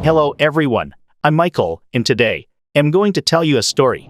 Hello everyone, I'm Michael, and today, I'm going to tell you a story.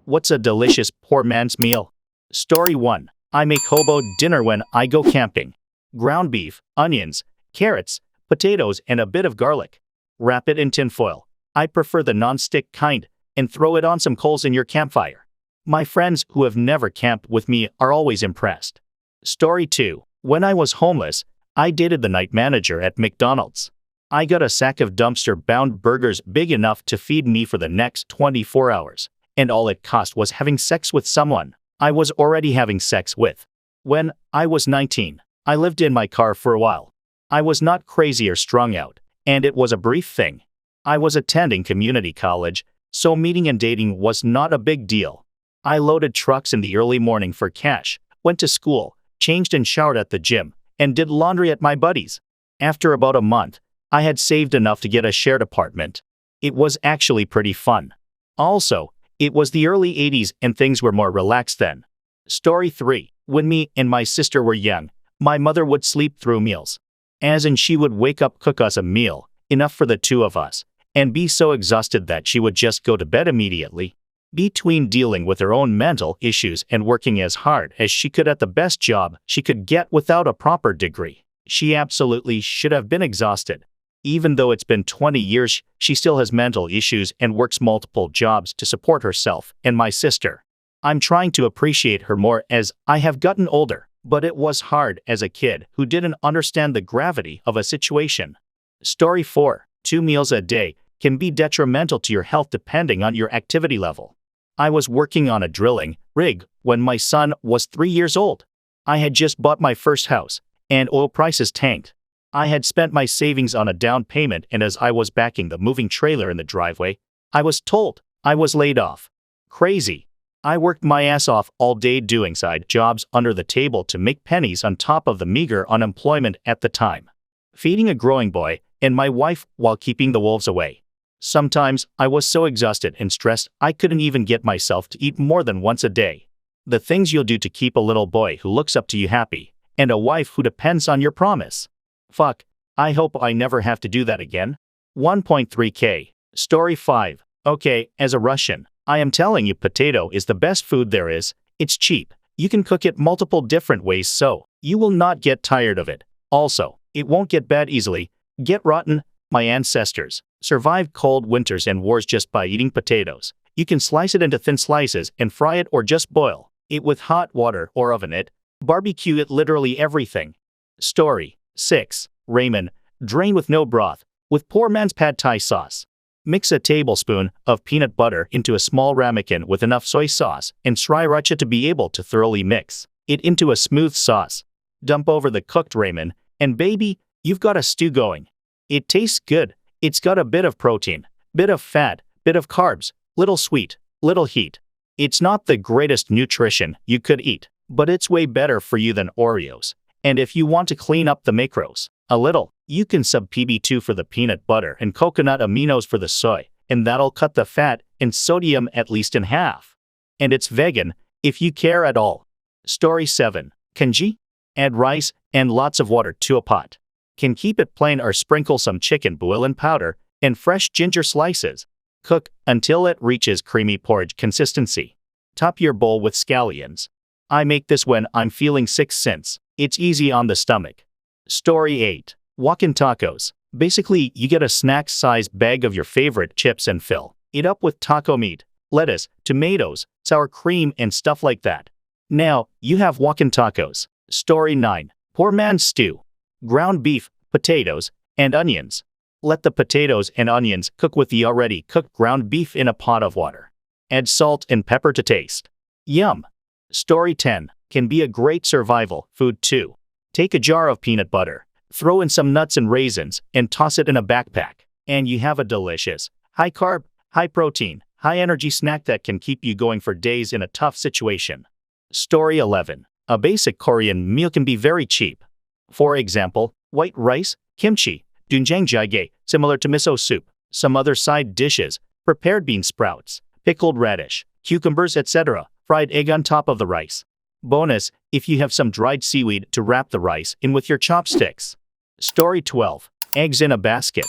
What's a delicious poor man's meal? Story 1. I make hobo dinner when I go camping. Ground beef, onions, carrots, potatoes, and a bit of garlic. Wrap it in tin foil. I prefer the non-stick kind, and throw it on some coals in your campfire. My friends who have never camped with me are always impressed. Story 2. When I was homeless, I dated the night manager at McDonald's. I got a sack of dumpster-bound burgers big enough to feed me for the next 24 hours, and all it cost was having sex with someone I was already having sex with. When I was 19, I lived in my car for a while. I was not crazy or strung out, and it was a brief thing. I was attending community college, so meeting and dating was not a big deal. I loaded trucks in the early morning for cash, went to school, changed and showered at the gym, and did laundry at my buddy's. After about a month, I had saved enough to get a shared apartment. It was actually pretty fun. Also, it was the early 80s and things were more relaxed then. Story 3. When me and my sister were young, my mother would sleep through meals. As in she would wake up, cook us a meal, enough for the two of us, and be so exhausted that she would just go to bed immediately. Between dealing with her own mental issues and working as hard as she could at the best job she could get without a proper degree, she absolutely should have been exhausted. Even though it's been 20 years, she still has mental issues and works multiple jobs to support herself and my sister. I'm trying to appreciate her more as I have gotten older, but it was hard as a kid who didn't understand the gravity of a situation. Story 4. 2 meals a day can be detrimental to your health depending on your activity level. I was working on a drilling rig when my son was 3 years old. I had just bought my first house, and oil prices tanked. I had spent my savings on a down payment, and as I was backing the moving trailer in the driveway, I was told I was laid off. Crazy. I worked my ass off all day doing side jobs under the table to make pennies on top of the meager unemployment at the time. Feeding a growing boy and my wife while keeping the wolves away. Sometimes I was so exhausted and stressed I couldn't even get myself to eat more than once a day. The things you'll do to keep a little boy who looks up to you happy, and a wife who depends on your promise. Fuck, I hope I never have to do that again. 1.3k. Story 5. Okay, as a Russian, I am telling you potato is the best food there is. It's cheap. You can cook it multiple different ways so you will not get tired of it. Also, it won't get bad easily. Get rotten. My ancestors survived cold winters and wars just by eating potatoes. You can slice it into thin slices and fry it or just boil it with hot water or oven it. Barbecue it, literally everything. Story 6. Ramen. Drain with no broth, with poor man's pad thai sauce. Mix a tablespoon of peanut butter into a small ramekin with enough soy sauce and sriracha to be able to thoroughly mix it into a smooth sauce. Dump over the cooked ramen, and baby, you've got a stew going. It tastes good. It's got a bit of protein, bit of fat, bit of carbs, little sweet, little heat. It's not the greatest nutrition you could eat, but it's way better for you than Oreos. And if you want to clean up the macros a little, you can sub PB2 for the peanut butter and coconut aminos for the soy, and that'll cut the fat and sodium at least in half. And it's vegan, if you care at all. Story 7. Congee. Add rice and lots of water to a pot. Can keep it plain or sprinkle some chicken bouillon powder and fresh ginger slices. Cook until it reaches creamy porridge consistency. Top your bowl with scallions. I make this when I'm feeling sick since it's easy on the stomach. Story 8. Walk-in tacos. Basically, you get a snack-sized bag of your favorite chips and fill it up with taco meat, lettuce, tomatoes, sour cream, and stuff like that. Now, you have walk-in tacos. Story 9. Poor man's stew. Ground beef, potatoes, and onions. Let the potatoes and onions cook with the already cooked ground beef in a pot of water. Add salt and pepper to taste. Yum. Story 10. Can be a great survival food too. Take a jar of peanut butter, throw in some nuts and raisins, and toss it in a backpack. And you have a delicious, high-carb, high-protein, high-energy snack that can keep you going for days in a tough situation. Story 11. A basic Korean meal can be very cheap. For example, white rice, kimchi, doenjang jjigae, similar to miso soup, some other side dishes, prepared bean sprouts, pickled radish, cucumbers, etc., fried egg on top of the rice. Bonus, if you have some dried seaweed to wrap the rice in with your chopsticks. Story 12. Eggs in a basket.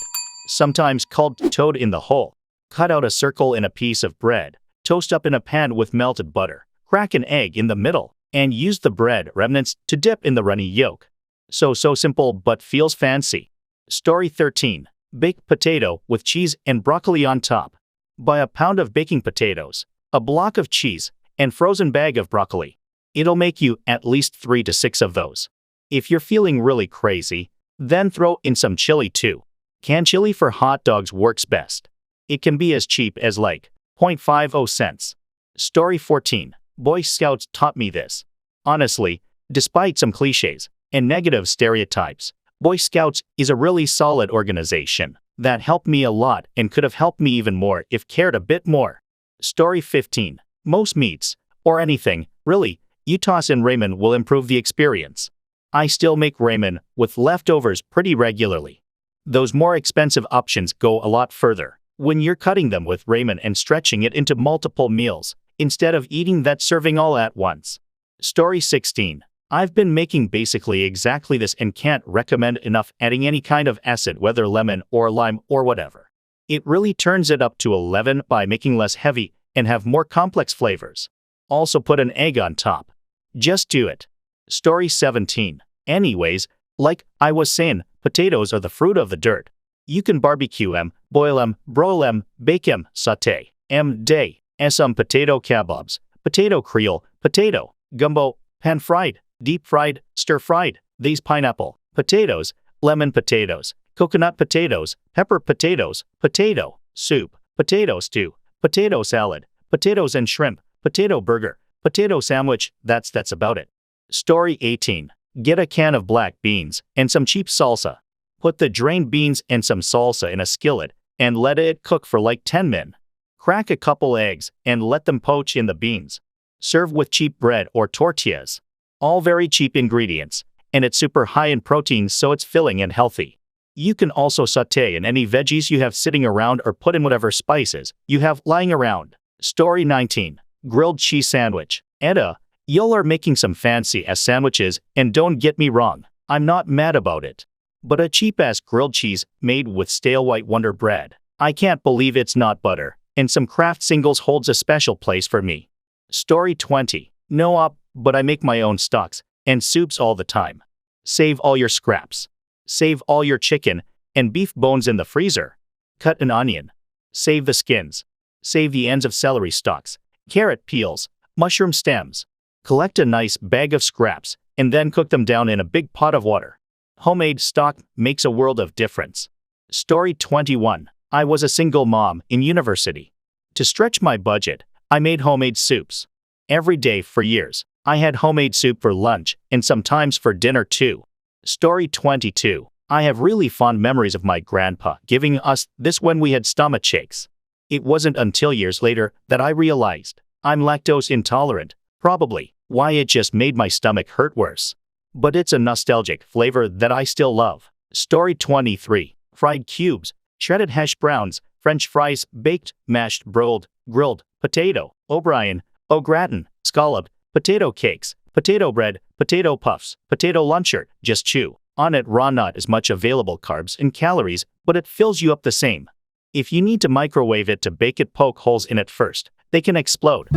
sometimes called toad in the hole. Cut out a circle in a piece of bread, toast up in a pan with melted butter, crack an egg in the middle, and use the bread remnants to dip in the runny yolk. So simple but feels fancy. Story 13. Baked potato with cheese and broccoli on top. Buy a pound of baking potatoes, a block of cheese, and frozen bag of broccoli. It'll make you at least 3 to 6 of those. If you're feeling really crazy, then throw in some chili too. Canned chili for hot dogs works best. It can be as cheap as like 0.50 cents. Story 14. Boy Scouts taught me this. Honestly, despite some cliches and negative stereotypes, Boy Scouts is a really solid organization that helped me a lot and could have helped me even more if cared a bit more. Story 15. Most meats, or anything, really, you toss in ramen will improve the experience. I still make ramen with leftovers pretty regularly. Those more expensive options go a lot further when you're cutting them with ramen and stretching it into multiple meals, instead of eating that serving all at once. Story 16. I've been making basically exactly this and can't recommend enough adding any kind of acid, whether lemon or lime or whatever. It really turns it up to 11 by making less heavy and have more complex flavors. Also put an egg on top. Just do it. Story 17. Anyways, like I was saying, potatoes are the fruit of the dirt. You can barbecue them, boil them, broil them, bake them, saute them, day, some potato kebabs, potato creole, potato, gumbo, pan-fried, deep-fried, stir-fried, these pineapple, potatoes, lemon potatoes, coconut potatoes, pepper potatoes, potato, soup, potato stew, potato salad, potatoes and shrimp, potato burger, potato sandwich, that's about it. Story 18. Get a can of black beans and some cheap salsa. Put the drained beans and some salsa in a skillet and let it cook for like 10 minutes. Crack a couple eggs and let them poach in the beans. Serve with cheap bread or tortillas. All very cheap ingredients, and it's super high in protein, so it's filling and healthy. You can also saute in any veggies you have sitting around or put in whatever spices you have lying around. Story 19. Grilled cheese sandwich. Edda, y'all are making some fancy-ass sandwiches, and don't get me wrong, I'm not mad about it. But a cheap-ass grilled cheese made with stale white Wonder bread, I can't believe it's not butter, and some Kraft singles holds a special place for me. Story 20. No but I make my own stocks and soups all the time. Save all your scraps. Save all your chicken and beef bones in the freezer. Cut an onion. Save the skins. Save the ends of celery stalks, carrot peels, mushroom stems. Collect a nice bag of scraps and then cook them down in a big pot of water. Homemade stock makes a world of difference. Story 21. I was a single mom in university. To stretch my budget, I made homemade soups. Every day for years, I had homemade soup for lunch and sometimes for dinner too. Story 22. I have really fond memories of my grandpa giving us this when we had stomach aches. It wasn't until years later that I realized I'm lactose intolerant, probably why it just made my stomach hurt worse. But it's a nostalgic flavor that I still love. Story 23. Fried cubes, shredded hash browns, French fries, baked, mashed, broiled, grilled, potato, O'Brien, au gratin, scalloped, potato cakes, potato bread, potato puffs, potato luncher, just chew on it raw, not as much available carbs and calories, but it fills you up the same. If you need to microwave it to bake it, poke holes in it first. They can explode.